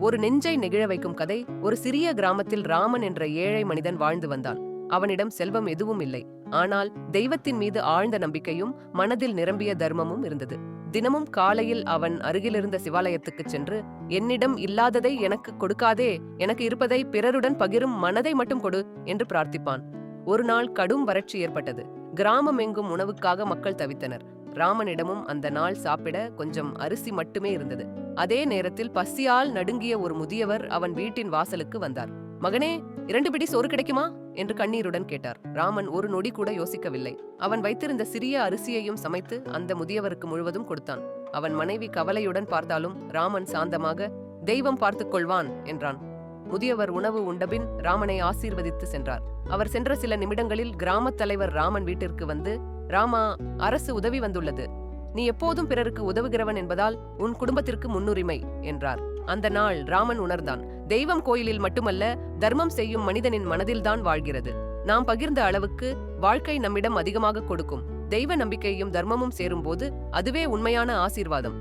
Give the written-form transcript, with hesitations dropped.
ஒரு நெஞ்சை நெகிழ வைக்கும் கதை. ஒரு சிறிய கிராமத்தில் ராமன் என்ற ஏழை மனிதன் வாழ்ந்து வந்தான். அவனிடம் செல்வம் எதுவும் இல்லை. ஆனால் தெய்வத்தின் மீது ஆழ்ந்த நம்பிக்கையும் மனதில் நிரம்பிய தர்மமும் இருந்தது. தினமும் காலையில் அவன் அருகிலிருந்த சிவாலயத்துக்குச் சென்று, என்னிடம் இல்லாததை எனக்கு கொடுக்காதே, எனக்கு இருப்பதை பிறருடன் பகிரும் மனதை மட்டும் கொடு என்று பிரார்த்திப்பான். ஒரு நாள் கடும் வறட்சி ஏற்பட்டது. கிராமம் எங்கும் உணவுக்காக மக்கள் தவித்தனர். ராமனிடமும் அந்த நாள் சாப்பிட கொஞ்சம் அரிசி மட்டுமே இருந்தது. அதே நேரத்தில் பசியால் நடுங்கிய ஒரு முதியவர் அவன் வீட்டின் வாசலுக்கு வந்தார். மகனே, 2 பிடி சோறு கிடைக்குமா என்று கண்ணீருடன் கேட்டார். ராமன் ஒரு நொடி கூட யோசிக்கவில்லை. அவன் வைத்திருந்த சிறிய அரிசியையும் சமைத்து அந்த முதியவருக்கு முழுவதும் கொடுத்தான். அவன் மனைவி கவலையுடன் பார்த்தாலும் ராமன் சாந்தமாக, தெய்வம் பார்த்துக் கொள்வான் என்றான். முதியவர் உணவு உண்டபின் ராமனை ஆசீர்வதித்து சென்றார். அவர் சென்ற சில நிமிடங்களில் கிராமத் தலைவர் ராமன் வீட்டிற்கு வந்து, ராமா, அரசு உதவி வந்துள்ளது. நீ எப்போதும் பிறருக்கு உதவுகிறவன் என்பதால் உன் குடும்பத்திற்கு முன்னுரிமை என்றார். அந்த நாள் ராமன் உணர்ந்தான், தெய்வம் கோயிலில் மட்டுமல்ல, தர்மம் செய்யும் மனிதனின் மனதில்தான் வாழ்கிறது. நாம் பகிர்ந்த அளவுக்கு வாழ்க்கை நம்மிடம் அதிகமாக கொடுக்கும். தெய்வ நம்பிக்கையும் தர்மமும் சேரும்போது அதுவே உண்மையான ஆசீர்வாதம்.